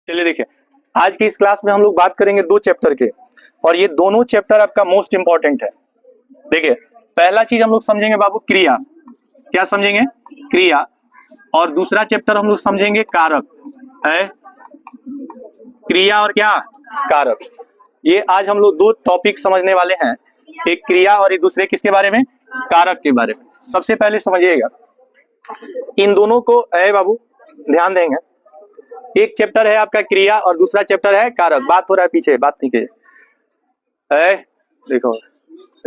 चलिए देखिए, आज की इस क्लास में हम लोग बात करेंगे दो चैप्टर के, और ये दोनों चैप्टर आपका मोस्ट इंपॉर्टेंट है। देखिए, पहला चीज हम लोग समझेंगे बाबू क्रिया। क्या समझेंगे? क्रिया। और दूसरा चैप्टर हम लोग समझेंगे कारक है। क्रिया और क्या? कारक। ये आज हम लोग दो टॉपिक समझने वाले हैं, एक क्रिया और एक दूसरे किसके बारे में? कारक के बारे में। सबसे पहले समझिएगा, इन दोनों को है बाबू ध्यान देंगे। एक चैप्टर है आपका क्रिया और दूसरा चैप्टर है कारक। बात हो रहा है पीछे, बात नहीं कीजिए। देखो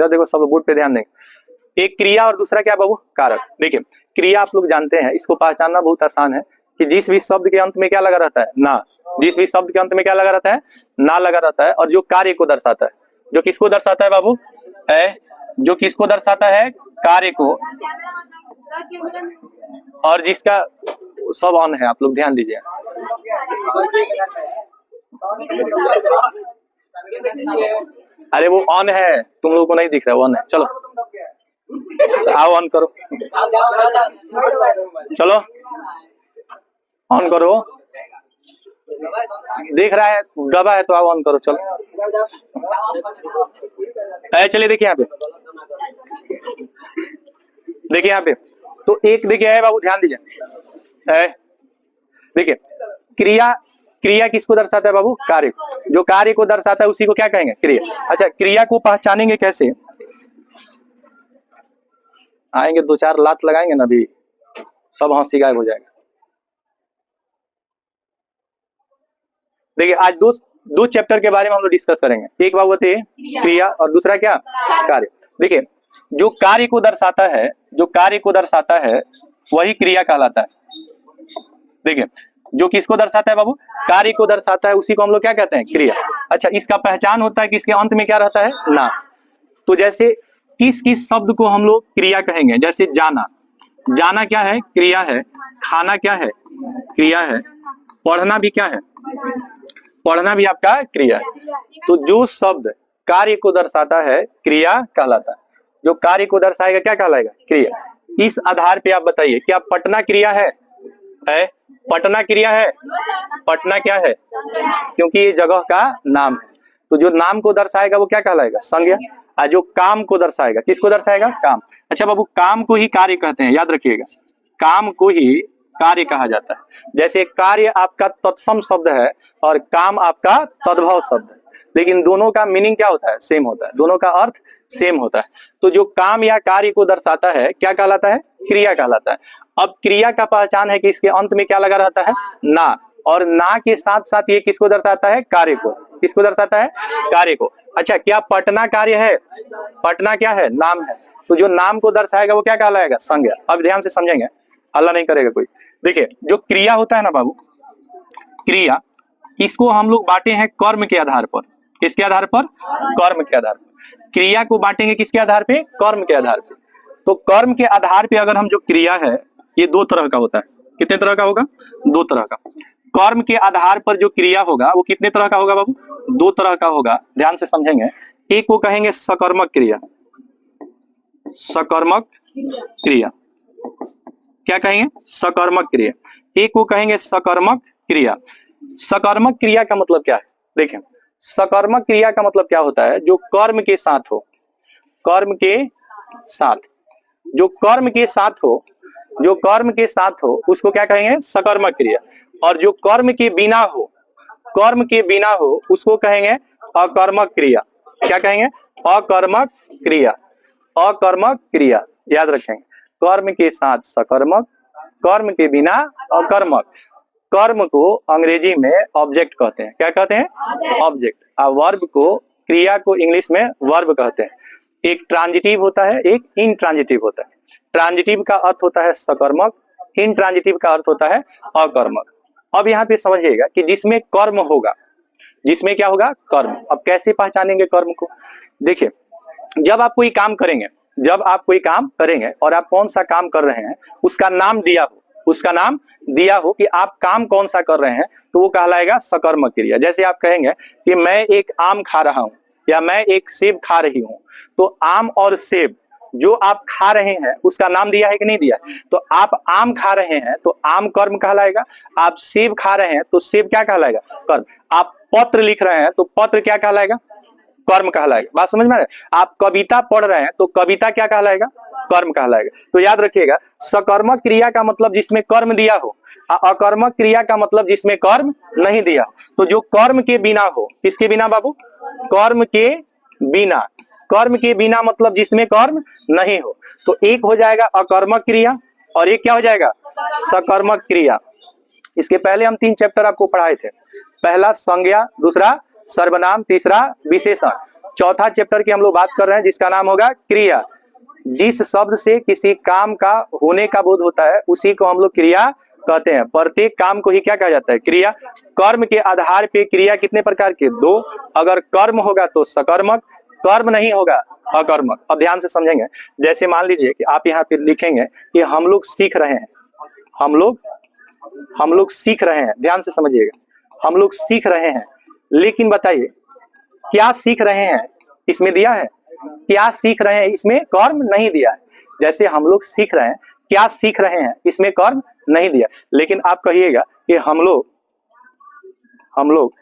देखो, सब लोग बोर्ड पे ध्यान देंगे। एक क्रिया और दूसरा क्या बाबू? कारक। देखिए, क्रिया आप लोग जानते हैं, इसको पहचानना बहुत आसान है कि जिस भी शब्द के अंत में क्या लगा रहता है? ना। जिस भी शब्द के अंत में क्या लगा रहता है? ना लगा रहता है। और जो कार्य को दर्शाता है, जो किसको दर्शाता है बाबू? जो किसको दर्शाता है? कार्य को। और जिसका सब ऑन है, आप लोग ध्यान दीजिए। अरे वो ऑन है, तुम लोगों को नहीं दिख रहा, वो ऑन है। चलो आओ ऑन करो, चलो ऑन करो। देख रहा है दबा है तो आओ ऑन करो। चलो चलिए देखिए यहाँ पे, देखिए यहाँ पे तो एक देखिए है बाबू, ध्यान दीजिए। देखिए, क्रिया, क्रिया किसको दर्शाता है बाबू? कार्य। जो कार्य को दर्शाता है उसी को क्या कहेंगे? क्रिया। अच्छा, क्रिया को पहचानेंगे कैसे? आएंगे दो चार लात लगाएंगे ना, भी सब हंसी गायब हो जाएगा। देखिए, आज दो चैप्टर के बारे में हम लोग डिस्कस करेंगे। एक बाबू है क्रिया और दूसरा क्या? कार्य। देखिए, जो कार्य को दर्शाता है, जो कार्य को दर्शाता है वही क्रिया कहलाता है। देखिए, जो किसको दर्शाता है बाबू? कार्य को दर्शाता है, उसी को हम लोग क्या कहते हैं? क्रिया। अच्छा, इसका पहचान होता है कि इसके अंत में क्या रहता है? ना। तो जैसे किस किस शब्द को हम लोग क्रिया कहेंगे? जैसे जाना, जाना क्या है? क्रिया है। खाना क्या है? क्रिया है। पढ़ना भी क्या है? पढ़ना भी आपका क्रिया है। तो जो शब्द कार्य को दर्शाता है क्रिया कहलाता है, जो कार्य को दर्शाएगा क्या कहलाएगा? क्रिया। इस आधार पे आप बताइए, क्या पटना क्रिया है? पटना क्रिया है? पटना क्या है? क्योंकि ये जगह का नाम है। तो जो नाम को दर्शाएगा वो क्या कहलाएगा? संज्ञा। और जो काम को दर्शाएगा, किसको दर्शाएगा? काम। अच्छा बाबू, काम को ही कार्य कहते हैं, याद रखिएगा, काम को ही कार्य कहा जाता है। जैसे कार्य आपका तत्सम शब्द है और काम आपका तद्भव शब्द है, लेकिन दोनों का मीनिंग क्या होता है? सेम होता है, दोनों का अर्थ सेम होता है। तो जो काम या कार्य को दर्शाता है क्या कहलाता है? क्रिया कहलाता है। अब क्रिया का पहचान है कि इसके अंत में क्या लगा रहता है? ना। और ना के साथ साथ ये किसको दर्शाता है? कार्य को। किसको दर्शाता है? कार्य को। अच्छा, क्या पटना कार्य है? पटना क्या है? नाम है। तो जो नाम को दर्शाएगा वो क्या कहलाएगा? संज्ञा। अब ध्यान से समझेंगे, अल्लाह नहीं करेगा कोई। देखिए, जो क्रिया होता है ना बाबू, क्रिया, इसको हम लोग बांटे हैं कर्म के आधार पर। किसके आधार पर? कर्म के आधार पर। क्रिया को बांटेंगे किसके आधार पे? कर्म के आधार पे। तो कर्म के आधार पे अगर हम जो क्रिया है, ये दो तरह का होता है। कितने तरह का होगा? दो तरह का। कर्म के आधार पर जो क्रिया होगा वो कितने तरह का होगा बाबू? दो तरह का होगा। ध्यान से समझेंगे। एक को कहेंगे सकर्मक क्रिया। सकर्मक क्रिया, क्या कहेंगे? सकर्मक क्रिया। एक को कहेंगे सकर्मक क्रिया। सकर्मक क्रिया का मतलब क्या है? देखें, सकर्मक क्रिया का मतलब क्या होता है? जो कर्म के साथ हो, कर्म के साथ, जो कर्म के साथ हो, जो कर्म के साथ हो उसको क्या कहेंगे? सकर्मक क्रिया। और जो कर्म के बिना हो, कर्म के बिना हो उसको कहेंगे अकर्मक क्रिया। क्या कहेंगे? अकर्मक क्रिया। अकर्मक क्रिया, याद रखेंगे। कर्म के साथ सकर्मक, कर्म के बिना अकर्मक। कर्म को अंग्रेजी में ऑब्जेक्ट कहते हैं। क्या कहते हैं? ऑब्जेक्ट। और वर्ब को, क्रिया को इंग्लिश में वर्ब कहते हैं। एक ट्रांजिटिव होता है, एक इनट्रांजिटिव होता है। ट्रांजिटिव का अर्थ होता है सकर्मक, इनट्रांजिटिव का अर्थ होता है अकर्मक। अब यहाँ पे समझिएगा कि जिसमें कर्म होगा, जिसमें क्या होगा? कर्म। अब कैसे पहचानेंगे कर्म को? देखिए, जब आप कोई काम करेंगे, जब आप कोई काम करेंगे और आप कौन सा काम कर रहे हैं उसका नाम दिया हो, उसका नाम दिया हो कि आप काम कौन सा कर रहे हैं, तो वो कहलाएगा सकर्मक क्रिया। जैसे आप कहेंगे कि मैं एक आम खा रहा हूं या मैं एक सेब खा रही हूं, तो आम और सेब जो आप खा रहे हैं उसका नाम दिया है कि नहीं दिया है? तो आप आम खा रहे हैं तो आम कर्म कहलाएगा। आप सेब खा रहे हैं तो सेब क्या कहलाएगा? कर्म। आप पत्र लिख रहे हैं तो पत्र क्या कहलाएगा? कर्म कहलाएगा। बात समझ में आ रहा है? आप कविता पढ़ रहे हैं तो कविता क्या कहलाएगा? कर्म कहलाएगा। तो याद रखिएगा, सकर्मक क्रिया का मतलब जिसमें कर्म दिया हो, अकर्मक क्रिया का मतलब जिसमें कर्म नहीं दिया हो। तो जो कर्म के बिना हो, किसके बिना बाबू? कर्म के बिना। कर्म के बिना मतलब जिसमें कर्म नहीं हो। तो एक हो जाएगा अकर्मक क्रिया और एक क्या हो जाएगा? सकर्मक क्रिया। इसके पहले हम 3 चैप्टर आपको पढ़ाए थे। पहला संज्ञा, दूसरा सर्वनाम, तीसरा विशेषण। चौथा चैप्टर की हम लोग बात कर रहे हैं जिसका नाम होगा क्रिया। जिस शब्द से किसी काम का होने का बोध होता है उसी को हम लोग क्रिया कहते हैं। प्रत्येक काम को ही क्या कहा जाता है? क्रिया। कर्म के आधार पे क्रिया कितने प्रकार के? 2। अगर कर्म होगा तो सकर्मक, कर्म नहीं होगा अकर्मक। अब ध्यान से समझेंगे। जैसे मान लीजिए कि आप यहाँ पे लिखेंगे कि हम लोग सीख रहे हैं, हम लोग सीख रहे हैं। ध्यान से समझिएगा, हम लोग सीख रहे हैं। लेकिन बताइए क्या सीख रहे हैं इसमें दिया है? क्या सीख रहे हैं इसमें कर्म नहीं दिया है। जैसे हम लोग सीख रहे हैं, क्या सीख रहे हैं इसमें कर्म नहीं दिया। लेकिन आप कहिएगा कि हम लोग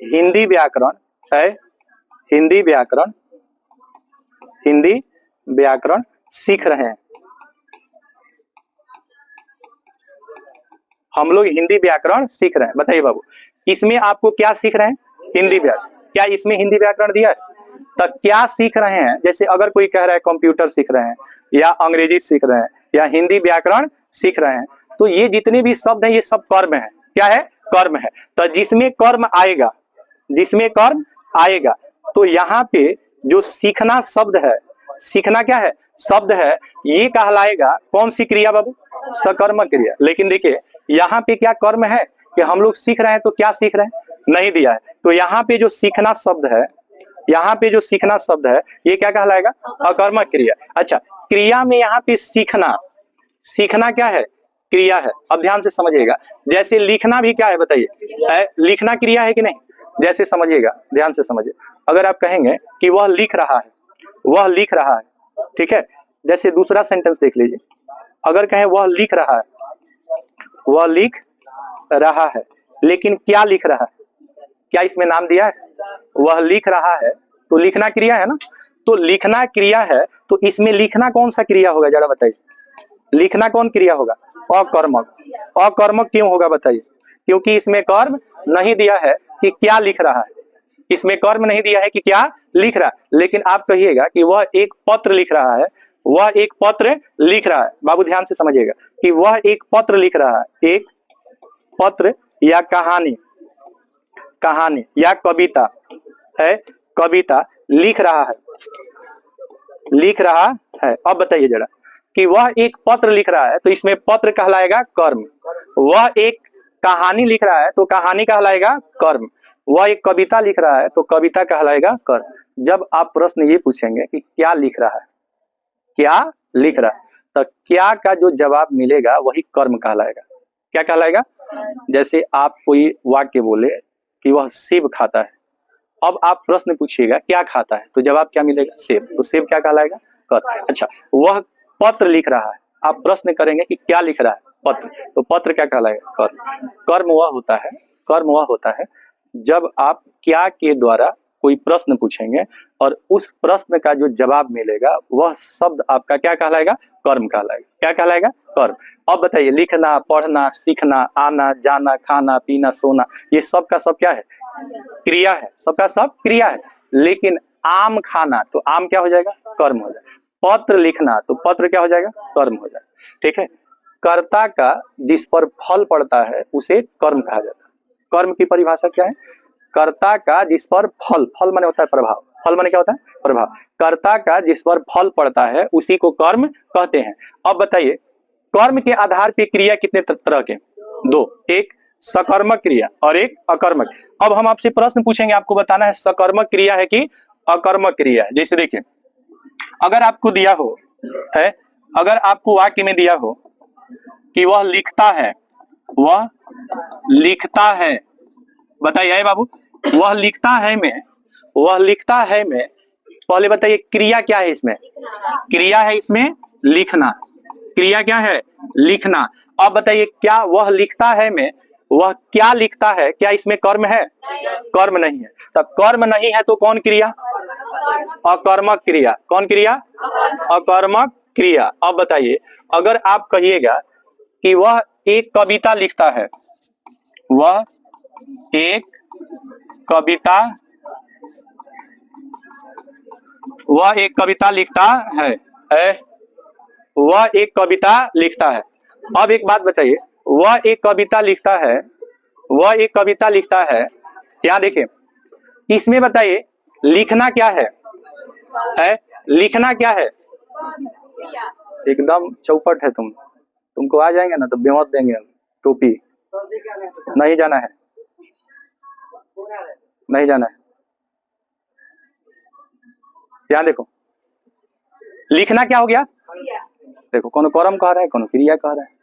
हिंदी व्याकरण है, हिंदी व्याकरण सीख रहे हैं। हम लोग हिंदी व्याकरण सीख रहे हैं। बताइए बाबू, इसमें आपको क्या सीख रहे हैं? हिंदी व्याकरण। क्या इसमें हिंदी व्याकरण दिया है? तो क्या सीख रहे हैं? जैसे अगर कोई कह रहा है कंप्यूटर सीख रहे हैं या अंग्रेजी सीख रहे हैं या हिंदी व्याकरण सीख रहे हैं, तो ये जितने भी शब्द हैं ये सब कर्म है। क्या है? कर्म है। तो जिसमें कर्म आएगा, तो यहाँ पे जो सीखना शब्द है, सीखना क्या है? शब्द है, ये कहलाएगा कौन सी क्रिया बाबू? सकर्मक क्रिया। लेकिन देखिए यहाँ पे क्या कर्म है कि हम लोग सीख रहे हैं, तो क्या सीख रहे हैं? नहीं दिया है। तो यहाँ पे जो सीखना शब्द है, ये क्या कहलाएगा? अकर्मक क्रिया। अच्छा, क्रिया में यहाँ पे सीखना क्या है? क्रिया है। अब ध्यान से समझिएगा, जैसे लिखना भी क्या है बताइए? लिखना क्रिया है कि नहीं? जैसे समझिएगा, ध्यान से समझिए। अगर आप कहेंगे कि वह लिख रहा है, ठीक है। जैसे दूसरा सेंटेंस देख लीजिए, अगर कहें वह लिख रहा है, लेकिन क्या लिख रहा है? क्या इसमें नाम दिया है? वह लिख रहा है, तो लिखना क्रिया है ना। तो लिखना क्रिया है, तो इसमें लिखना कौन सा क्रिया होगा जरा बताइए? लिखना कौन क्रिया होगा? अकर्मक। अकर्मक क्यों होगा बताइए? क्योंकि इसमें कर्म नहीं दिया है कि क्या लिख रहा है। इसमें कर्म नहीं दिया है कि क्या लिख रहा है। लेकिन आप कहिएगा कि वह एक पत्र लिख रहा है, बाबू ध्यान से समझिएगा कि वह एक पत्र लिख रहा है। एक पत्र या कहानी या कविता लिख रहा है। अब बताइए जरा कि वह एक पत्र लिख रहा है, तो इसमें पत्र कहलाएगा कर्म। वह एक कहानी लिख रहा है तो कहानी कहलाएगा कर्म। वह एक कविता लिख रहा है तो कविता कहलाएगा कर्म। जब आप प्रश्न ये पूछेंगे कि क्या लिख रहा है, तो क्या का जो जवाब मिलेगा वही कर्म कहलाएगा। क्या कहलाएगा? जैसे आप कोई वाक्य बोले कि वह सेब खाता है, अब आप प्रश्न पूछिएगा क्या खाता है, तो जवाब क्या मिलेगा? सेब। तो सेब क्या कहलाएगा? कर्म। अच्छा, वह पत्र लिख रहा है, आप प्रश्न करेंगे कि क्या लिख रहा है? पत्र। तो पत्र क्या कहलाएगा? कर्म। कर्म वह होता है जब आप क्या के द्वारा कोई प्रश्न पूछेंगे और उस प्रश्न का जो जवाब मिलेगा वह शब्द आपका क्या कहलाएगा? कर्म कहलाएगा। क्या कहलाएगा? कर्म। अब बताइए, लिखना, पढ़ना, सीखना, आना, जाना, खाना, पीना, सोना, ये सब का सब क्या है? क्रिया है। सबका सब क्रिया है। लेकिन आम खाना, तो आम क्या हो जाएगा? कर्म हो जाएगा। पत्र लिखना, तो पत्र क्या हो जाएगा? कर्म हो जाएगा। ठीक है। कर्ता का जिस पर फल पड़ता है उसे कर्म कहा जाता है। कर्म की परिभाषा क्या है? कर्ता का जिस पर फल माने होता है प्रभाव। फल माने क्या होता है? प्रभाव। कर्ता का जिस पर फल पड़ता है उसी को कर्म कहते हैं। अब बताइए, कर्म के आधार पे क्रिया कितने तरह के? 2। एक सकर्मक क्रिया और एक अकर्मक। अब हम आपसे प्रश्न पूछेंगे, आपको बताना है सकर्मक क्रिया है कि अकर्मक क्रिया है। जैसे देखिए, अगर आपको दिया हो है, अगर आपको वाक्य में दिया हो कि वह लिखता है, बताइए बाबू, वह लिखता है में पहले बताइए क्रिया क्या है इसमें? क्रिया है इसमें लिखना। क्रिया क्या है? लिखना। अब बताइए क्या वह लिखता है में वह क्या लिखता है, क्या इसमें कर्म है? कर्म नहीं है। तो कर्म नहीं है तो कौन क्रिया? अकर्मक क्रिया। कौन क्रिया? अकर्मक क्रिया। अब बताइए अगर आप कहिएगा कि वह एक कविता लिखता है, वह एक कविता, वह एक कविता लिखता है, वह एक कविता लिखता है। अब एक बात बताइए, वह एक कविता लिखता है, वह एक कविता लिखता है, यहाँ देखिए इसमें बताइए लिखना क्या है? लिखना क्या है? एकदम चौपट है तुमको आ जाएंगे ना तो बेमत देंगे टोपी। नहीं जाना है, नहीं जाना है। यहाँ देखो लिखना क्या हो गया? देखो कौन कर्म कह रहा है, कौन क्रिया कह रहा है।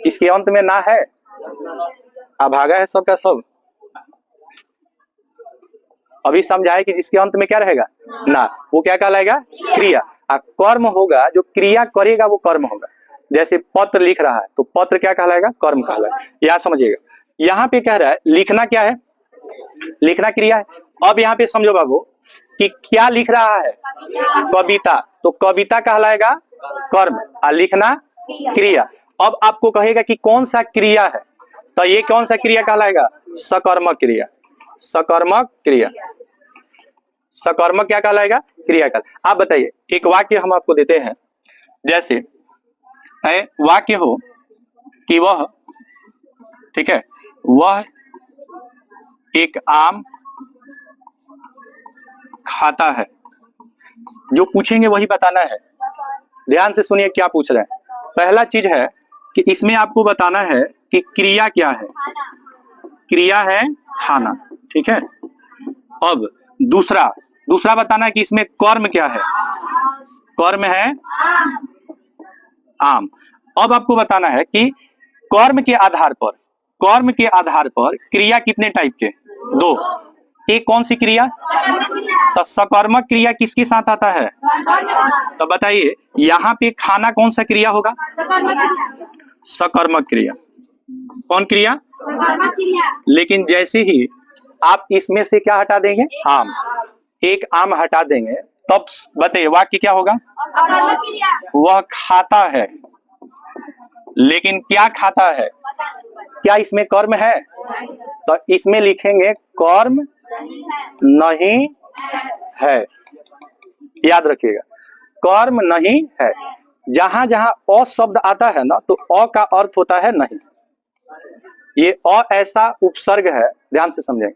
इसके अंत में ना है, अभागा है सबका सब। अभी समझाए कि जिसके अंत में क्या रहेगा? ना, वो क्या कहलाएगा? क्रिया। कर्म होगा, जो क्रिया करेगा वो कर्म होगा। जैसे पत्र लिख रहा है तो पत्र क्या कहलाएगा? कर्म कहलाएगा। यह समझिएगा। यहाँ पे कह रहा है लिखना क्या है? लिखना क्रिया है। अब यहाँ पे समझो बाबू कि क्या लिख रहा है? कविता। तो कविता कहलाएगा कर्म और लिखना क्रिया। अब आपको कहेगा कि कौन सा क्रिया है, तो ये कौन सा क्रिया कहलाएगा? सकर्मक क्रिया। सकर्मक क्रिया। सकर्मक क्या कहलाएगा? क्रिया का। आप बताइए एक वाक्य हम आपको देते हैं, जैसे वाक्य हो कि वह, ठीक है, वह एक आम खाता है। जो पूछेंगे वही बताना है। ध्यान से सुनिए क्या पूछ रहे हैं। पहला चीज है कि इसमें आपको बताना है कि क्रिया क्या है। क्रिया है खाना, ठीक है। अब दूसरा बताना है कि इसमें कर्म क्या है। कर्म है आम। अब आपको बताना है कि कर्म के आधार पर क्रिया कितने टाइप के? 2। एक कौन सी क्रिया? तो सकर्मक क्रिया किसके साथ आता है? तो बताइए यहाँ पे खाना कौन सा क्रिया होगा? सकर्मक क्रिया। कौन क्रिया? लेकिन जैसे ही आप इसमें से क्या हटा देंगे? आम। एक आम हटा देंगे तब बताइए वाक्य क्या होगा? वह खाता है। लेकिन क्या खाता है? क्या इसमें कर्म है? तो इसमें लिखेंगे कर्म नहीं है। याद रखिएगा कर्म नहीं है। जहां जहां अ शब्द आता है ना तो अ का अर्थ होता है नहीं। ये अ ऐसा उपसर्ग है, ध्यान से समझेंगे।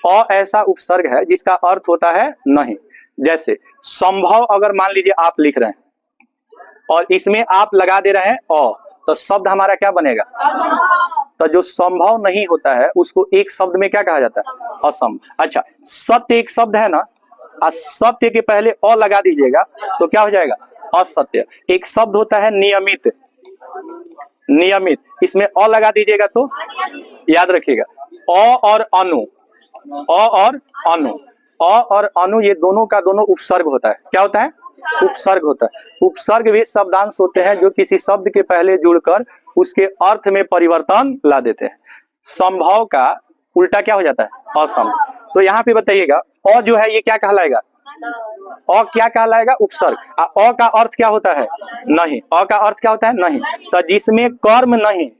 अ ऐसा उपसर्ग है जिसका अर्थ होता है नहीं। जैसे संभव अगर मान लीजिए आप लिख रहे हैं और इसमें आप लगा दे रहे हैं अ, तो शब्द हमारा क्या बनेगा? तो जो संभव नहीं होता है उसको एक शब्द में क्या कहा जाता है? असंभव। अच्छा सत्य एक शब्द है ना, सत्य के पहले अ लगा दीजिएगा तो क्या हो जाएगा? असत्य। एक शब्द होता है नियमित, नियमित, इसमें अ लगा दीजिएगा तो याद रखिएगा अ और अनु, अ और अनु, अ और अनु ये दोनों का दोनों उपसर्ग होता है। क्या होता है? उपसर्ग होता है। उपसर्ग वे शब्दांश होते हैं जो किसी शब्द के पहले जुड़कर उसके अर्थ में परिवर्तन ला देते हैं। संभव का उल्टा क्या हो जाता है? असंभव। तो यहाँ पे बताइएगा अ जो है ये क्या कहलाएगा? अ क्या कहलाएगा? उपसर्ग। अ का अर्थ क्या होता है? नहीं। अ का अर्थ क्या होता है? नहीं। तो जिसमें कर्म नहीं,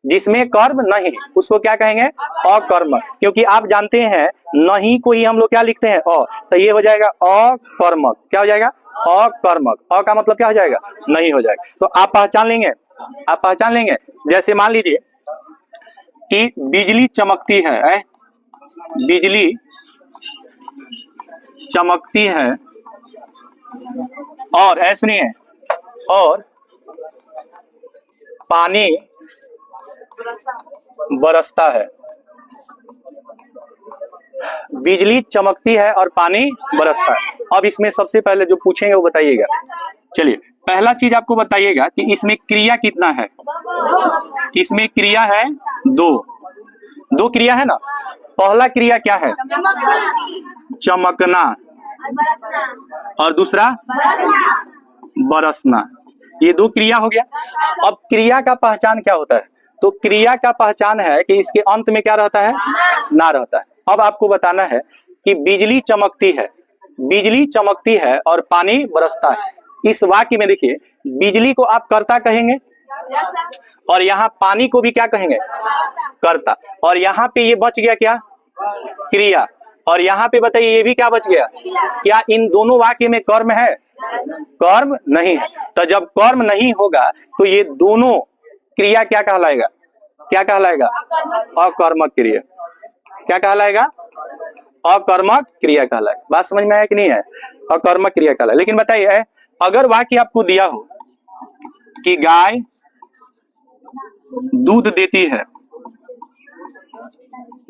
जिसमें कर्म नहीं उसको क्या कहेंगे? अकर्म। क्योंकि आप जानते हैं नहीं को ही हम लोग क्या लिखते हैं? अ, तो ये हो जाएगा अकर्मक। क्या हो जाएगा? अकर्मक। अ का मतलब क्या हो जाएगा? नहीं हो जाएगा। तो आप पहचान लेंगे, आप पहचान लेंगे। जैसे मान लीजिए कि बिजली चमकती है, बिजली चमकती है और ऐसा नहीं है, और पानी बरसता है। बिजली चमकती है और पानी बरसता है। अब इसमें सबसे पहले जो पूछेंगे वो बताइएगा। चलिए पहला चीज आपको बताइएगा कि इसमें क्रिया कितना है? इसमें क्रिया है 2 क्रिया है ना। पहला क्रिया क्या है? चमकना। और दूसरा बरसना। ये दो क्रिया हो गया। अब क्रिया का पहचान क्या होता है? तो क्रिया का पहचान है कि इसके अंत में क्या रहता है? ना रहता है। अब आपको बताना है कि बिजली चमकती है, बिजली चमकती है और पानी बरसता है। इस वाक्य में देखिए, बिजली को आप कर्ता कहेंगे और यहाँ पानी को भी क्या कहेंगे? कर्ता। और यहाँ पे ये बच गया क्या? क्रिया। और यहाँ पे बताइए ये भी क्या बच गया? क्या इन दोनों वाक्य में कर्म है? कर्म नहीं है। तो जब कर्म नहीं होगा तो ये दोनों क्रिया क्या कहलाएगा? क्या कहलाएगा? अकर्मक क्रिया। क्या कहलाएगा? अकर्मक क्रिया कहलाएगा। बात समझ में आया कि नहीं है? अकर्मक क्रिया कहलाएगा। लेकिन बताइए, अगर वाक्य आपको दिया हो कि गाय दूध देती है,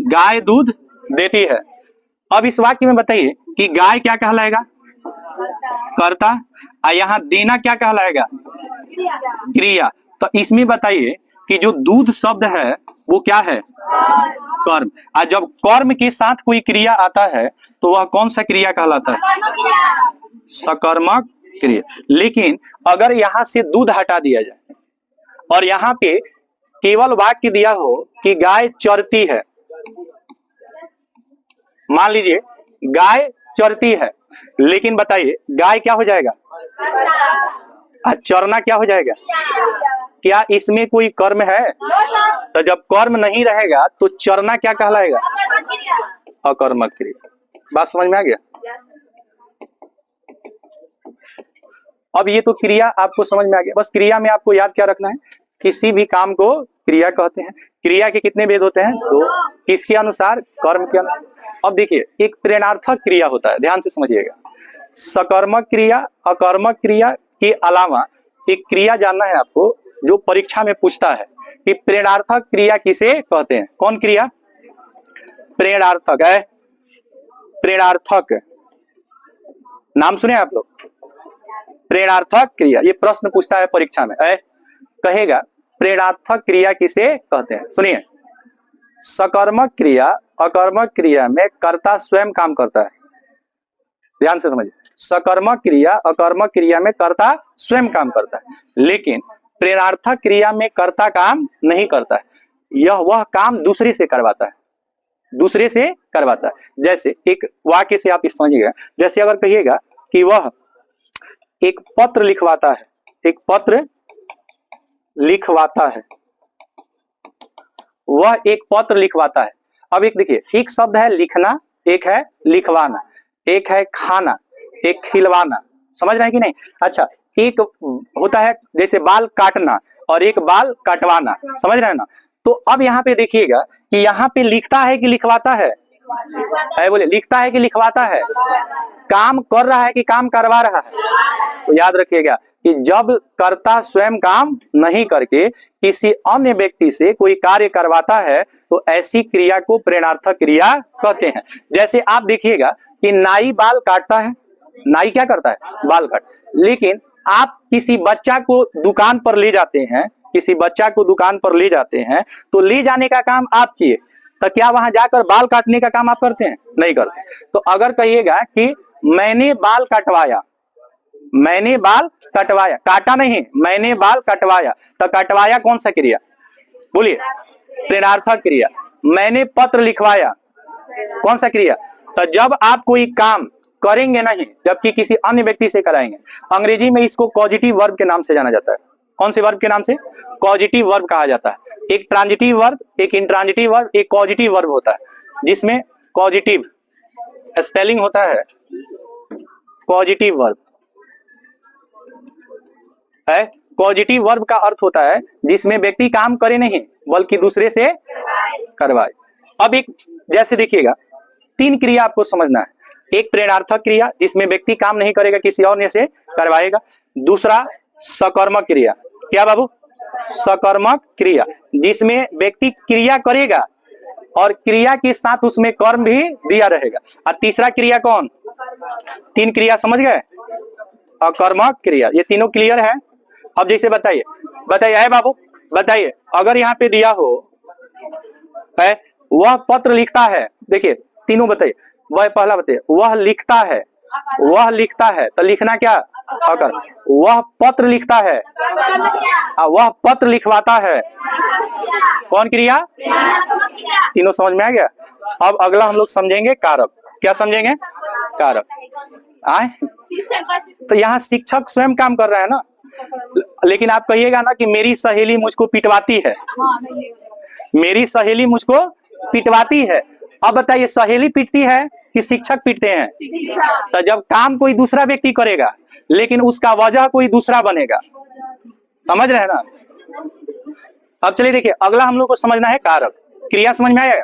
गाय दूध देती है, अब इस वाक्य में बताइए कि गाय क्या कहलाएगा? कर्ता। और यहाँ देना क्या कहलाएगा? क्रिया। तो इसमें बताइए कि जो दूध शब्द है वो क्या है? कर्म। और जब कर्म के साथ कोई क्रिया आता है तो वह कौन सा क्रिया कहलाता है? सकर्मक क्रिया। लेकिन अगर यहां से दूध हटा दिया जाए और यहाँ पे केवल वाक्य दिया हो कि गाय चरती है, मान लीजिए गाय चरती है, लेकिन बताइए गाय क्या हो जाएगा? चरना क्या हो जाएगा? क्या इसमें कोई कर्म है? तो जब कर्म नहीं रहेगा तो चरना क्या कहलाएगा? अकर्मक क्रिया। बात समझ में आ गया? अब ये तो क्रिया आपको समझ में आ गया। बस क्रिया में आपको याद क्या रखना है? किसी भी काम को क्रिया कहते हैं। क्रिया के कितने भेद होते हैं? दो। किसके अनुसार? कर्म के अनुसार। अब देखिए, एक प्रेरणार्थक क्रिया होता है, ध्यान से समझिएगा। सकर्मक क्रिया, अकर्मक क्रिया के अलावा एक क्रिया जानना है आपको जो परीक्षा में पूछता है कि प्रेरणार्थक क्रिया किसे कहते हैं? कौन क्रिया? प्रेरणार्थक है। प्रेरणार्थक नाम सुने आप लोग? प्रेरणार्थक क्रिया, ये प्रश्न पूछता है परीक्षा में। कहेगा प्रेरणार्थक क्रिया किसे कहते हैं? सुनिए, सकर्मक क्रिया, अकर्मक क्रिया में कर्ता स्वयं काम करता है। ध्यान से समझिए, सकर्मक क्रिया, अकर्मक क्रिया में कर्ता स्वयं काम करता है, लेकिन प्रेरणार्थक क्रिया में कर्ता काम नहीं करता है। वह काम दूसरे से करवाता है, दूसरे से करवाता है। जैसे एक वाक्य से आप समझिएगा, जैसे अगर कहिएगा कि वह एक पत्र लिखवाता है, एक पत्र लिखवाता है, वह एक पत्र लिखवाता है। अब एक देखिए, एक शब्द है लिखना, एक है लिखवाना, एक है खाना, एक खिलवाना। समझ रहे हैं कि नहीं? अच्छा, एक होता है जैसे बाल काटना और एक बाल कटवाना। समझ रहे हैं ना? तो अब यहाँ पे देखिएगा कि यहाँ पे लिखता है कि लिखवाता है? बोले लिखता है कि लिखवाता है? काम कर रहा है कि काम करवा रहा है? तो याद रखिएगा कि जब कर्ता स्वयं काम नहीं करके किसी अन्य व्यक्ति से कोई कार्य करवाता है तो ऐसी क्रिया को प्रेरणार्थक क्रिया कहते हैं। जैसे आप देखिएगा कि नाई बाल काटता है, नाई क्या करता है? बाल काट। लेकिन आप किसी बच्चा को दुकान पर ले जाते हैं, किसी बच्चा को दुकान पर ले जाते हैं, तो ले जाने का काम आप किए, तो क्या वहां जाकर बाल काटने का काम आप करते हैं? नहीं करते। तो अगर कहिएगा कि मैंने बाल कटवाया, मैंने बाल कटवाया, काटा नहीं, मैंने बाल कटवाया, तो कटवाया कौन सा क्रिया? बोलिए, प्रेरणार्थक क्रिया। मैंने पत्र लिखवाया, कौन सा क्रिया? तो जब आप कोई काम करेंगे नहीं, जबकि किसी अन्य व्यक्ति से कराएंगे, अंग्रेजी में इसको पॉजिटिव वर्ब के नाम से जाना जाता है। कौन से वर्ब के नाम से? पॉजिटिव वर्ब कहा जाता है। एक ट्रांजिटिव वर्ब, एक इंट्रांजिटिव वर्ब, एक पॉजिटिव वर्ब होता है, जिसमें पॉजिटिव स्पेलिंग होता है पॉजिटिव वर्ब है। पॉजिटिव वर्ब का अर्थ होता है जिसमें व्यक्ति काम करे नहीं बल्कि दूसरे से करवाए। अब एक जैसे देखिएगा, तीन क्रिया आपको समझना है। एक प्रेरणार्थक क्रिया जिसमें व्यक्ति काम नहीं करेगा, किसी और ने से करवाएगा। दूसरा सकर्मक क्रिया। क्या बाबू? सकर्मक क्रिया, जिसमें व्यक्ति क्रिया करेगा और क्रिया के साथ उसमें कर्म भी दिया रहेगा। और तीसरा क्रिया कौन? तीन क्रिया समझ गए? अकर्मक क्रिया। ये तीनों क्लियर है? अब जैसे बताइए, बताइए है बाबू, बताइए अगर यहाँ पे दिया हो है वह पत्र लिखता है, देखिए तीनों बताइए। वह पहला बताइए, वह लिखता है, वह लिखता है, तो लिखना क्या? अकर। वह पत्र लिखता है, वह पत्र लिखवाता है। कौन क्रिया? तीनों समझ में आ गया। अब अगला हम लोग समझेंगे कारक। क्या समझेंगे? कारक। आए तो यहाँ शिक्षक स्वयं काम कर रहा है ना, लेकिन आप कहिएगा ना कि मेरी सहेली मुझको पिटवाती है, मेरी सहेली मुझको पिटवाती है। अब बताइए, सहेली पिटती है कि शिक्षक पिटते हैं? तो जब काम कोई दूसरा व्यक्ति करेगा लेकिन उसका वजह कोई दूसरा बनेगा, समझ रहे हैं ना। अब चलिए देखिए, अगला हम लोग को समझना है कारक। क्रिया समझ में आएगा?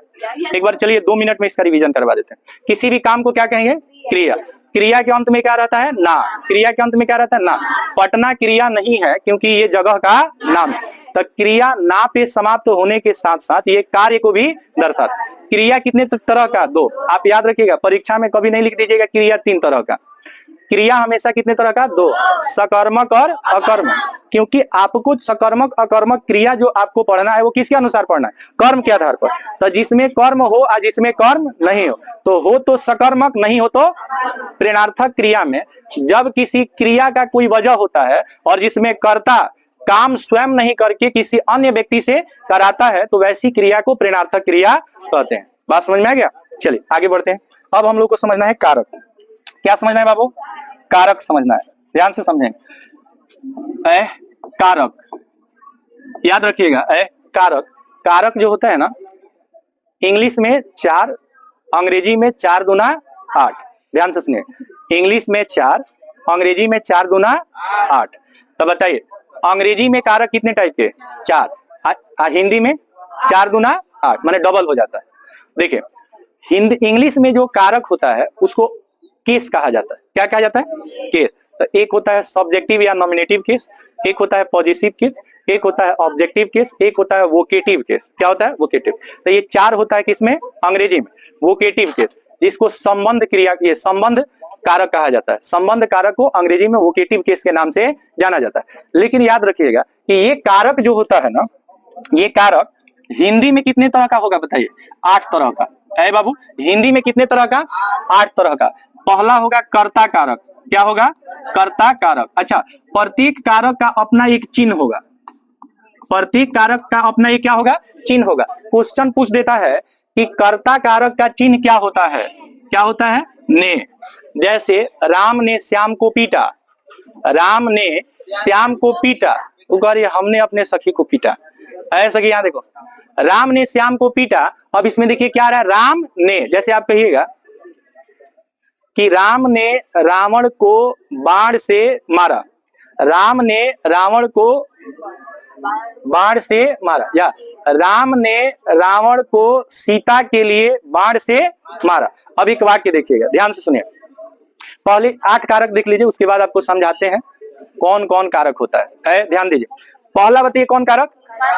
एक बार चलिए 2 मिनट में इसका रिवीजन करवा देते हैं। किसी भी काम को क्या कहेंगे? क्रिया। क्रिया के अंत में क्या रहता है? ना। क्रिया के अंत में क्या रहता है? ना। पटना क्रिया नहीं है क्योंकि ये जगह का नाम है। तो क्रिया ना पे समाप्त होने के साथ साथ ये कार्य को भी दर्शाता। क्रिया कितने तरह का? 2। आप याद रखिएगा, परीक्षा में कभी नहीं लिख दीजिएगा क्रिया 3 तरह का। क्रिया हमेशा कितने तरह का? 2, सकर्मक और अकर्मक। क्योंकि आपको सकर्मक अकर्मक क्रिया जो आपको पढ़ना है वो किसके अनुसार पढ़ना है? कर्म के आधार पर। तो जिसमें कर्म हो और जिसमें कर्म नहीं हो तो सकर्मक, नहीं हो तो प्रेरणार्थक। क्रिया में जब किसी क्रिया का कोई वजह होता है और जिसमें कर्ता काम स्वयं नहीं करके किसी अन्य व्यक्ति से कराता है तो वैसी क्रिया को प्रेरणार्थक क्रिया कहते हैं। बात समझ में आ गया? चलिए आगे बढ़ते हैं। अब हम लोग को समझना है कारक। क्या समझना है बाबू? कारक समझना है, ध्यान से समझेंगे। कारक याद रखिएगा। कारक, कारक जो होता है ना, इंग्लिश में 4, अंग्रेजी में 4 दूना 8। ध्यान से सुनिए, इंग्लिश में 4, अंग्रेजी में 4 दूना 8। तो बताइए अंग्रेजी में कारक कितने टाइप के? 4। हिंदी में 4 दूना 8 माने डबल हो जाता है। देखिए हिंदी इंग्लिश में जो कारक होता है उसको केस कहा जाता है। क्या कहा जाता है? केस। तो एक होता है सब्जेक्टिव या नॉमिनेटिव केस, एक होता है पॉजिटिव केस, एक होता है ऑब्जेक्टिव केस, एक होता है वोकेटिव केस। क्या होता है? वोकेटिव। तो ये 4 होता है किसमें? अंग्रेजी में। वोकेटिव केस जिसको संबंध क्रिया, ये संबंध कारक कहा जाता है। संबंध कारक को अंग्रेजी में वोकेटिव केस के नाम से जाना जाता है। लेकिन याद रखिएगा कि ये कारक जो होता है ना, ये कारक हिंदी में कितने तरह का होगा? बताइए। 8 तरह का है बाबू। हिंदी में कितने तरह का? 8 तरह का। पहला होगा कर्ता कारक। क्या होगा? कर्ता कारक। अच्छा, प्रत्येक कारक का अपना एक चिन्ह होगा। प्रत्येक कारक का अपना एक क्या होगा? चिन्ह होगा। क्वेश्चन पूछ देता है कि कर्ता कारक का चिन्ह क्या होता है? क्या होता है? ने। जैसे राम ने श्याम को पीटा, राम ने श्याम को पीटा, वो कह रही है हमने अपने सखी को पीटा। ऐसा कि यहाँ देखो, राम ने श्याम को पीटा। अब इसमें देखिए क्या आ रहा है? राम ने। जैसे आप कहिएगा कि राम ने रावण को बाण से मारा, राम ने रावण को बाण से मारा, या राम ने रावण को सीता के लिए बाण से मारा। अब एक वाक्य देखिएगा, ध्यान से सुनिए। पहले 8 कारक देख लीजिए, उसके बाद आपको समझाते हैं कौन कौन कारक होता है। ध्यान दीजिए। पहला बताइए कौन कारक?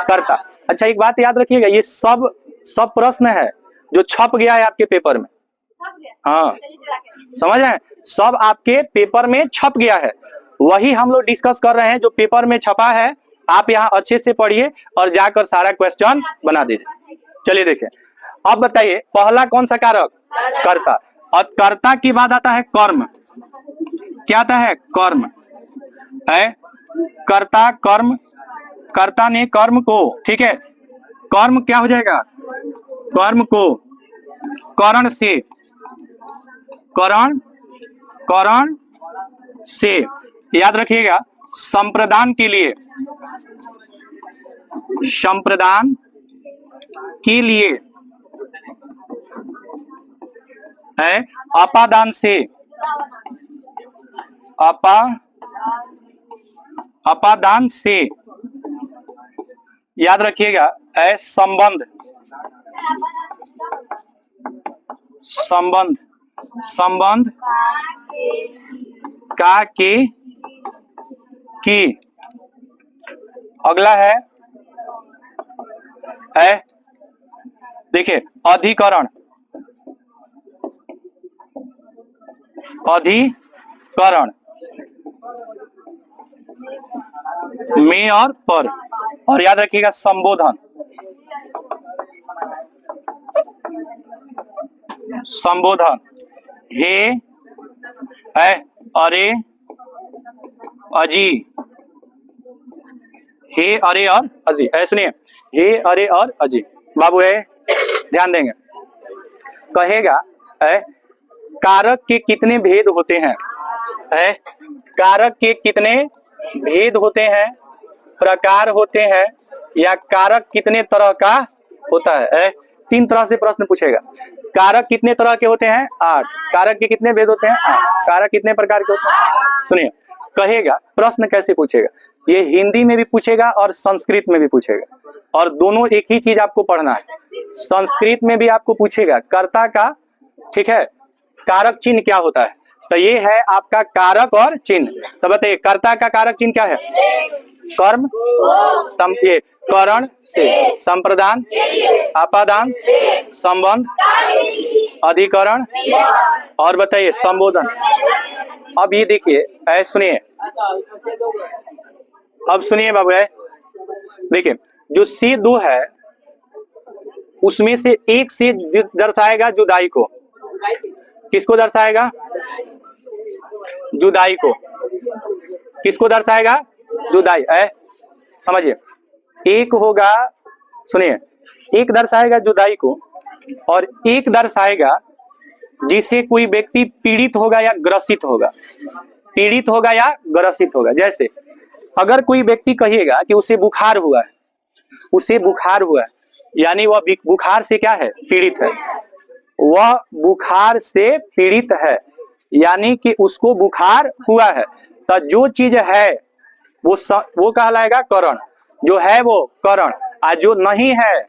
कर्ता। अच्छा एक बात याद रखिएगा, ये सब प्रश्न है जो छप गया है आपके पेपर में। हाँ समझ रहे हैं, सब आपके पेपर में छप गया है, वही हम लोग डिस्कस कर रहे हैं जो पेपर में छपा है। आप यहाँ अच्छे से पढ़िए और जाकर सारा क्वेश्चन बना दीजिए। चलिए देखिए, अब बताइए पहला कौन सा कारक? कर्ता। और कर्ता के बाद आता है कर्म। क्या आता है? कर्म है। कर्ता कर्म, कर्ता ने कर्म को, ठीक है, कर्म क्या हो जाएगा? कर्म को करण से, करण से याद रखिएगा। संप्रदान के लिए, संप्रदान के लिए है। अपादान से, अपादान से याद रखिएगा है। संबंध, संबंध, संबंध का के की। अगला है देखिए अधिकरण, अधिकरण में और पर। और याद रखिएगा संबोधन, संबोधन हे है अरे अजी, हे अरे और अजी, है सुनिए, हे अरे और अजी। बाबू है ध्यान देंगे, कहेगा है कारक के कितने भेद होते हैं, है कारक के कितने भेद होते हैं, प्रकार होते हैं, या कारक कितने तरह का होता है? 3 तरह से प्रश्न पूछेगा। कारक कितने तरह के होते हैं? 8। कारक के कितने भेद होते हैं? 8। कारक कितने प्रकार के होते हैं? सुनिए, कहेगा प्रश्न कैसे पूछेगा, ये हिंदी में भी पूछेगा और संस्कृत में भी पूछेगा, और दोनों एक ही चीज आपको पढ़ना है। संस्कृत में भी आपको पूछेगा कर्ता का, ठीक है, कारक चिन्ह क्या होता है, तो ये है आपका कारक और चिन्ह। तो बताइए कर्ता का कारक चिन्ह क्या है? कर्म, ये करण से, संप्रदान, अपादान, संबंध, अधिकरण, और बताइए संबोधन। अब ये देखिए, ऐ सुनिए, अब सुनिए बाबू, देखिए जो से 2 है उसमें से एक से दर्शाएगा जुदाई को। किसको दर्शाएगा? जुदाई को। किसको दर्शाएगा? जुदाई। समझिए, एक होगा, सुनिए, एक दर्शाएगा जुदाई को, और एक दर्शाएगा जिसे कोई व्यक्ति पीड़ित होगा या ग्रसित होगा। पीड़ित होगा या ग्रसित होगा। जैसे अगर कोई व्यक्ति कहिएगा कि उसे बुखार हुआ है, उसे बुखार हुआ है, यानी वह बुखार से क्या है? पीड़ित है। वह बुखार से पीड़ित है, यानी कि उसको बुखार हुआ है। तो जो चीज है वो कहलाएगा करण, जो है वो करण, और जो नहीं है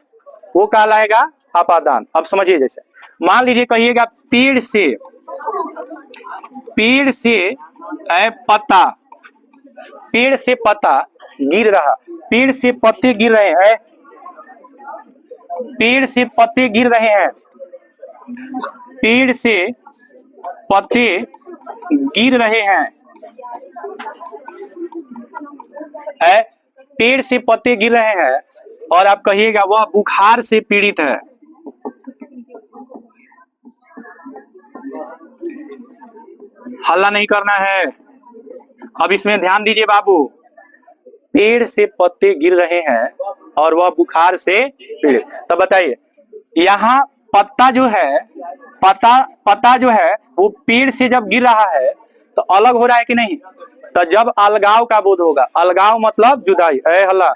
वो कहलाएगा अपादान। अब समझिए, जैसे मान लीजिए कहिएगा पेड़ से पत्ता, पेड़ से पत्ता गिर रहा, पेड़ से पत्ते गिर रहे हैं, पेड़ से पत्ते गिर रहे हैं, पेड़ से पत्ते गिर रहे हैं, पेड़ से पत्ते गिर रहे हैं, और आप कहिएगा वह बुखार से पीड़ित है। हल्ला नहीं करना है। अब इसमें ध्यान दीजिए बाबू, पेड़ से पत्ते गिर रहे हैं और वह बुखार से पीड़ित। तो बताइए, यहाँ पत्ता जो है, पत्ता जो है वो पेड़ से जब गिर रहा है तो अलग हो रहा है कि नहीं? तो जब अलगाव का बोध होगा, अलगाव मतलब जुदाई, हल्ला,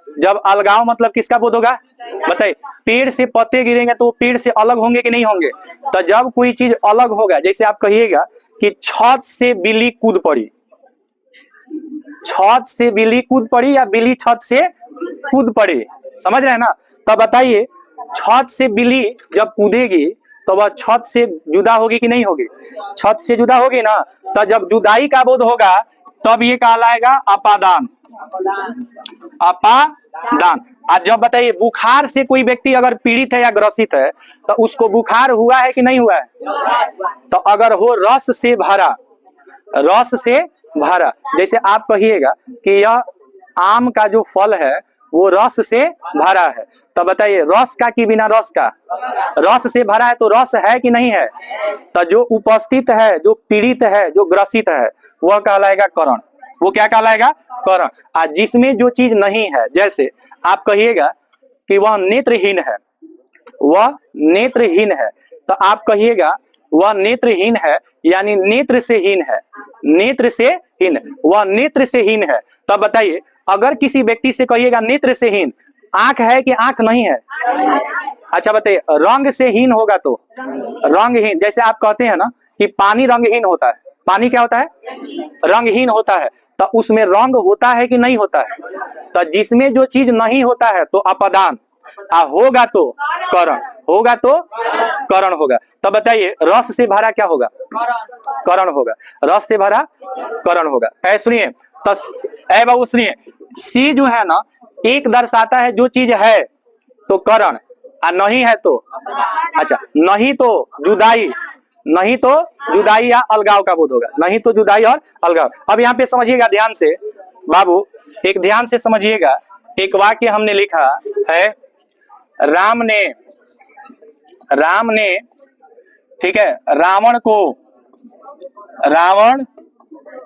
जब अलगाव मतलब किसका बोध होगा? बताइए, पेड़ से पत्ते गिरेंगे तो पेड़ से अलग होंगे कि नहीं होंगे? तो जब कोई चीज अलग होगा, जैसे आप कहिएगा कि छत से बिल्ली कूद पड़ी, छत से बिल्ली कूद पड़ी या बिल्ली छत से कूद पड़ी, समझ रहे हैं ना? तो बताइए, छत से बिल्ली जब कूदेगी तो वह छत से जुदा होगी कि नहीं होगी? छत से जुदा होगी ना। तो जब जुदाई का बोध होगा तब ये कहलाएगा अपादान, अपादान। आज जब बताइए बुखार से कोई व्यक्ति अगर पीड़ित है या ग्रसित है तो उसको बुखार हुआ है कि नहीं हुआ है? तो अगर हो रस से भरा, रस से भरा, जैसे आप कहिएगा कि यह आम का जो फल है वो रस से भरा है, तो बताइए रस का कि बिना रस का? रस से भरा है तो रस है कि नहीं है? तो जो उपस्थित है, जो पीड़ित है, जो ग्रसित है, वह कहलाएगा करण। वो क्या कहलाएगा? करण। आज जिसमें जो चीज नहीं है, जैसे आप कहिएगा कि वह नेत्रहीन है, वह नेत्रहीन है, तो आप कहिएगा वह नेत्रहीन है, यानी नेत्र से हीन है, नेत्र से हीन, वह नेत्र से हीन है। तो बताइए, अगर किसी व्यक्ति से कहिएगा नेत्र से हीन, आंख है कि आंख नहीं है? अच्छा बताइए, रंग से हीन होगा तो रंगहीन, जैसे आप कहते हैं ना कि पानी रंगहीन होता है, पानी क्या होता है? रंगहीन होता है, तो उसमें रंग होता है कि नहीं होता है? तो जिसमें जो चीज नहीं होता है तो अपादान, होगा तो करण, होगा तो करण होगा। तो बताइए रस से भरा क्या होगा? करण होगा। रस से भरा करण होगा। ऐ सुनिए, तो ऐ बाबू सुनिए, सी जो है ना, एक दर्शाता है जो चीज है तो करण, और नहीं है तो, अच्छा नहीं तो जुदाई, नहीं तो जुदाई या अलगाव का बोध होगा, नहीं तो जुदाई और अलगाव। अब यहाँ पे समझिएगा ध्यान से बाबू, एक ध्यान से समझिएगा, एक वाक्य हमने लिखा है, राम ने, ठीक है, रावण को रावण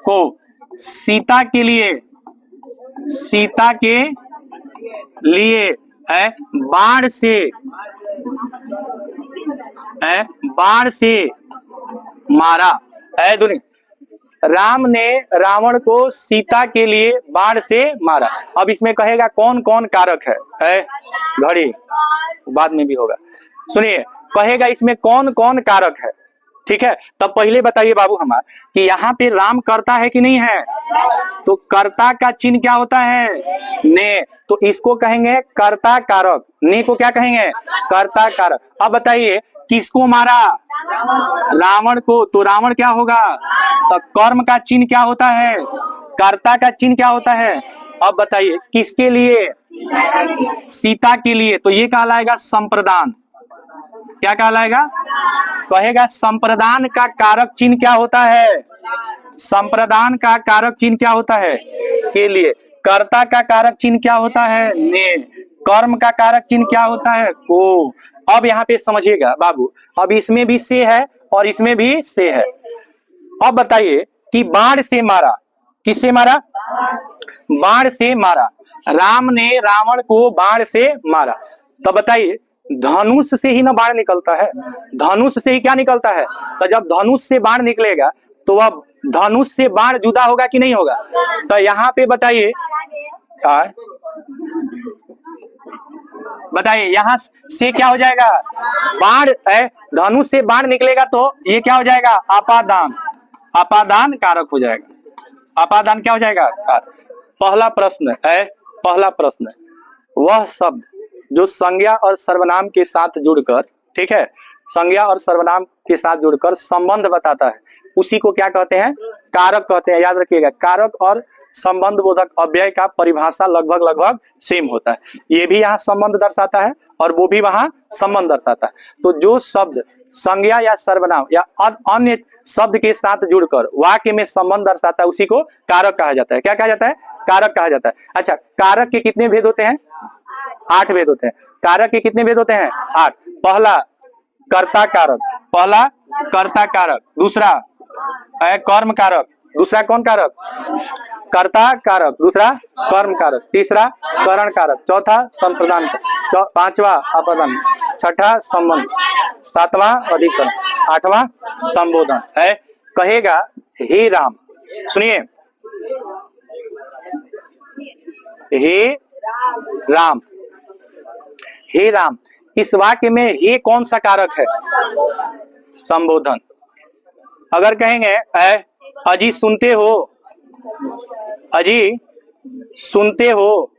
को सीता के लिए है बाण से मारा है। दुनिया राम ने रावण को सीता के लिए बाण से मारा। अब इसमें कहेगा कौन कौन कारक है घड़ी बाद में भी होगा। सुनिए, कहेगा इसमें कौन कौन कारक है, ठीक है। तब पहले बताइए बाबू हमार कि यहाँ पे राम कर्ता है कि नहीं है, तो कर्ता का चिन्ह क्या होता है, ने, तो इसको कहेंगे कर्ता कारक, ने को क्या कहेंगे, कर्ता कारक। अब बताइए किसको मारा, रावण को, तो रावण क्या होगा, तो कर्म का चिन्ह क्या होता है, कर्ता का चिन्ह क्या होता है। अब बताइए किसके लिए, सीता के लिए, तो ये कहलाएगा संप्रदान। क्या कहलाएगा, कहेगा संप्रदान का कारक चिन्ह क्या होता है, संप्रदान का कारक चिन्ह क्या होता है, के लिए। कर्ता का कारक चिन्ह क्या होता है, ने। कर्म का कारक चिन्ह क्या होता है, को। अब यहाँ पे समझिएगा बाबू, अब इसमें भी से है और इसमें भी से है। अब बताइए कि बाण से मारा, किससे मारा, बाण से मारा। राम ने रावण को बाण से मारा। तो बताइए धनुष से ही ना बाण निकलता है, धनुष से ही क्या निकलता है, तो जब धनुष से बाण निकलेगा तो वह धनुष से बाण जुदा होगा कि नहीं होगा। तो यहाँ पे बताइए यहाँ से क्या हो जाएगा, बाण है, धनुष से बाण निकलेगा तो ये क्या हो जाएगा, अपादान, अपादान कारक हो जाएगा। अपादान क्या हो जाएगा, पहला प्रश्न है, पहला प्रश्न, वह शब्द जो संज्ञा और सर्वनाम के साथ जुड़कर, ठीक है, संज्ञा और सर्वनाम के साथ जुड़कर संबंध बताता है, उसी को क्या कहते हैं, कारक कहते हैं। याद रखिएगा, कारक और संबंध बोधक अव्यय का परिभाषा लगभग लगभग सेम होता है। ये भी यहाँ संबंध दर्शाता है और वो भी वहां संबंध दर्शाता है। तो जो शब्द संज्ञा या सर्वनाम या अन्य शब्द के साथ जुड़कर वाक्य में संबंध दर्शाता है, उसी को कारक कहा जाता है। क्या कहा जाता है, कारक कहा जाता है। अच्छा, कारक के कितने भेद होते हैं, 8 भेद होते हैं। कारक के कितने भेद होते हैं, 8। पहला कर्ता कारक, पहला कर्ता कारक, दूसरा कर्म कारक, दूसरा कौन कारक, कर्ता कारक, दूसरा कर्म कारक, तीसरा करण कारक, चौथा संप्रदान, पांचवा अपदान, छठा संबंध, सातवां अधिकरण, आठवां संबोधन है। कहेगा हे राम, सुनिए, हे राम, हे राम, इस वाक्य में हे कौन सा कारक है, संबोधन। अगर कहेंगे अजी सुनते हो, अजी सुनते हो,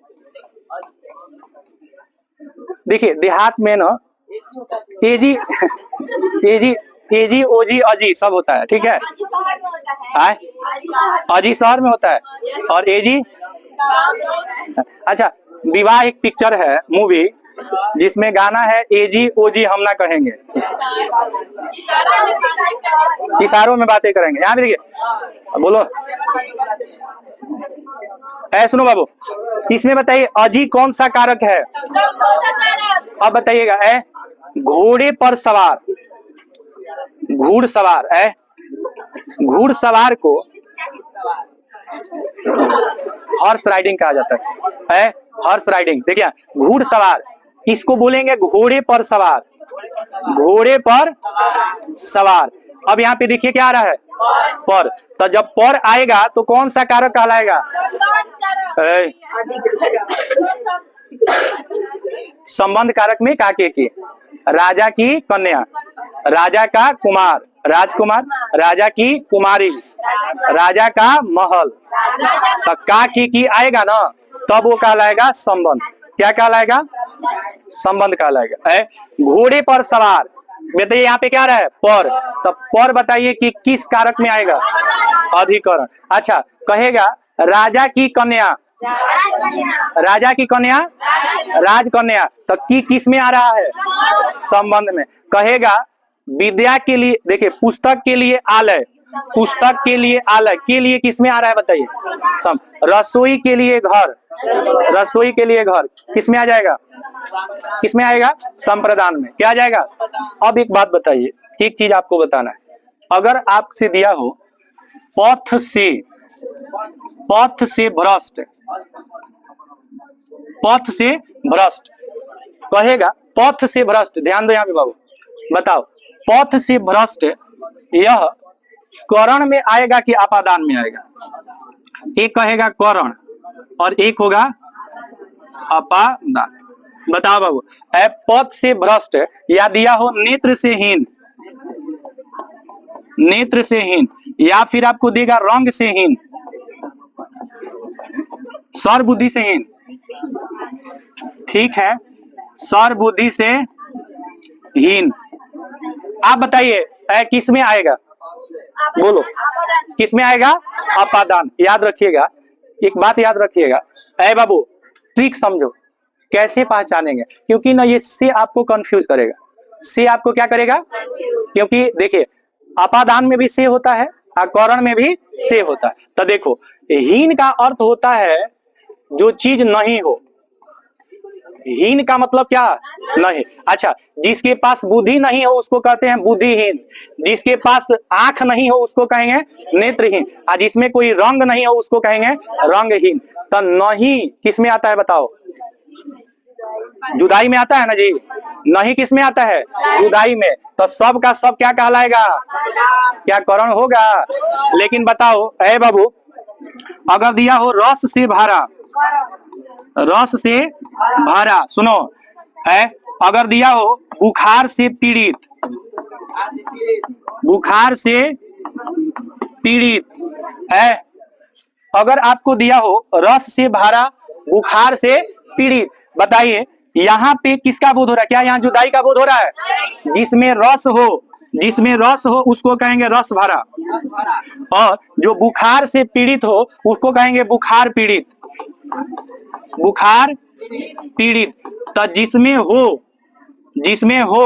देखिए देहात में ना एजी एजी एजी ओजी अजी सब होता है, ठीक है, अजी शहर में होता है और एजी। अच्छा, विवाह एक पिक्चर है, मूवी, जिसमें गाना है एजी ओजी हम ना कहेंगे, इशारों में बातें करेंगे। यहाँ भी देखिए, बोलो सुनो बाबू, इसमें बताइए अजी कौन सा कारक है। अब बताइएगा, घोड़े पर सवार, घुड़सवार है, घुड़सवार को हॉर्स राइडिंग कहा जाता है, हॉर्स राइडिंग। देखिए घुड़सवार, इसको बोलेंगे घोड़े पर सवार, घोड़े पर सवार। अब यहाँ पे देखिए क्या आ रहा है, पर, तो जब पर आएगा तो कौन सा कारक कहलाएगा, संबंध कारक में काके की, राजा की कन्या, राजा का कुमार, राजकुमार, राजा की कुमारी, राजा का महल, तो का की आएगा ना, तब वो कहलाएगा संबंध। क्या कहलाएगा, संबंध कहलाएगा। घोड़े पर सवार, बताइए यहाँ पे क्या आ रहा है, पर, तब पर बताइए कि किस कारक में आएगा, अधिकरण। अच्छा, कहेगा राजा की कन्या, राजा की कन्या, राजकन्या, तो की किस में आ रहा है, संबंध में। कहेगा विद्या के लिए, देखिए पुस्तक के लिए आलय, पुस्तक के लिए आलय, के लिए किस में आ रहा है बताइए, रसोई के लिए घर, रसोई के लिए घर किस में आ जाएगा, किस में आएगा, संप्रदान में। क्या आ जाएगा। अब एक बात बताइए, एक चीज आपको बताना है, अगर आपसे दिया हो पथ से, पथ से भ्रष्ट, पथ से भ्रष्ट कहेगा, पथ से भ्रष्ट, ध्यान दो यहाँ पे बाबू, बताओ पथ से भ्रष्ट यह करण में आएगा कि अपादान में आएगा? एक कहेगा करण और एक होगा अपादान। बताओ बाबू, पथ से भ्रष्ट या दिया हो नेत्र से हीन, नेत्र से हीन, या फिर आपको देगा रंग से हीन, सर बुद्धि से हीन, ठीक है, सर बुद्धि से हीन। आप बताइए किस में आएगा, बोलो किस में आएगा? अपादान। याद रखिएगा, एक बात याद रखिएगा, बाबू ट्रिक समझो कैसे पहचानेंगे, क्योंकि ना ये से आपको कंफ्यूज करेगा, से आपको क्या करेगा, क्योंकि देखिए अपादान में भी से होता है और करण में भी से होता है। तो देखो हीन का अर्थ होता है जो चीज नहीं हो, हीन का मतलब क्या? नहीं। अच्छा, जिसके पास बुद्धि नहीं हो उसको कहते हैं बुद्धिहीन, जिसके पास आंख नहीं हो उसको कहेंगे नेत्रहीन, और जिसमें कोई रंग नहीं हो उसको कहेंगे रंगहीन। तो नहीं किस में आता है बताओ? जुदाई में आता है ना जी। नहीं किस में आता है? जुदाई में। तो सब का सब क्या कहलाएगा? क्या करण होगा? लेकिन बताओ बाबू, अगर दिया हो रस से भरा, रस से भरा, सुनो अगर दिया हो बुखार से पीड़ित, बुखार से पीड़ित अगर आपको दिया हो रस से भरा, बुखार से पीड़ित, बताइए यहाँ पे किसका बोध हो रहा है? क्या यहाँ जुदाई का बोध हो रहा है? जिसमें रस हो, जिसमें रस हो उसको कहेंगे रस भरा, और जो बुखार से पीड़ित हो उसको कहेंगे बुखार पीड़ित, बुखार पीड़ित। तो जिसमें हो, जिसमें हो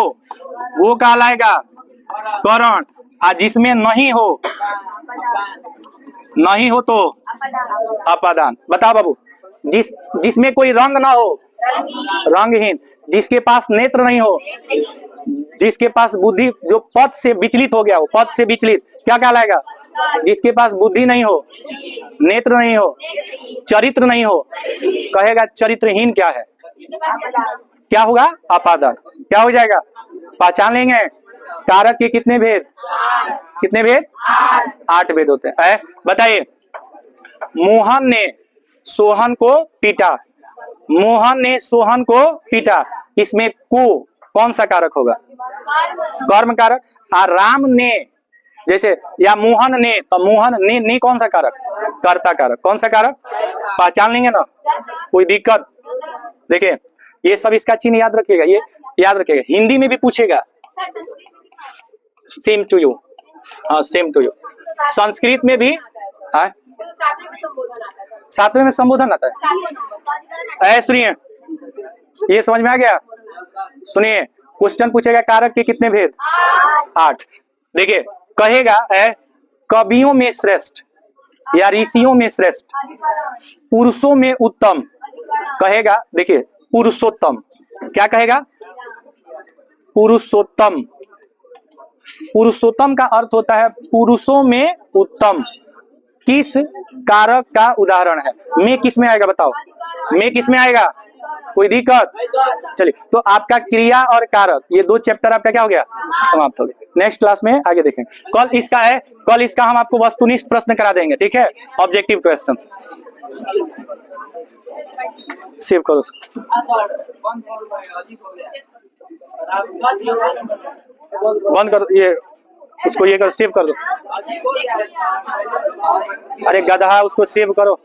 वो कहलाएगा करण, और जिसमें नहीं हो, नहीं हो तो अपादान। बताओ बाबू, जिसमें कोई रंग ना हो, रंगहीन, जिसके पास नेत्र नहीं हो, जिसके पास बुद्धि, जो पथ से विचलित हो गया हो, पथ से विचलित, क्या कहलाएगा? जिसके पास बुद्धि नहीं हो, नेत्र नहीं हो, चरित्र नहीं हो, कहेगा चरित्रहीन। क्या है? क्या होगा? अपादान। क्या हो जाएगा? पहचान लेंगे। कारक के कितने भेद? कितने भेद? 8 भेद होते हैं। बताइए, मोहन ने सोहन को पीटा, मोहन ने सोहन को पीटा, इसमें को कौन सा कारक होगा? कर्म कारक। और राम ने, जैसे या मोहन ने, तो मोहन ने कौन सा कारक? कर्ता कारक। कौन सा कारक? पहचान लेंगे ना, कोई दिक्कत? देखिए ये सब इसका चिन्ह याद रखिएगा, ये याद रखिएगा, हिंदी में भी पूछेगा। सेम टू यू, हाँ सेम टू यू। संस्कृत में भी सातवें में संबोधन आता है। सुनिए, ये समझ में आ गया? सुनिए, क्वेश्चन पूछेगा कारक के कितने भेद? 8। देखिए कहेगा कवियों में श्रेष्ठ या ऋषियों में श्रेष्ठ, पुरुषों में उत्तम, कहेगा देखिए पुरुषोत्तम। क्या कहेगा? पुरुषोत्तम। पुरुषोत्तम का अर्थ होता है पुरुषों में उत्तम। किस कारक का उदाहरण है? में किस में आएगा बताओ? में किस में आएगा? कोई दिक्कत? चलिए, तो आपका क्रिया और कारक ये 2 चैप्टर आपका क्या हो गया? समाप्त हो गया। नेक्स्ट क्लास में आगे देखेंगे। कल इसका है, कल इसका हम आपको वस्तुनिष्ठ प्रश्न करा देंगे, ठीक है? Objective questions. सेव करो उसको। बंद कर ये, उसको ये कर, सेव कर दो। अरे गधा, उसको सेव करो।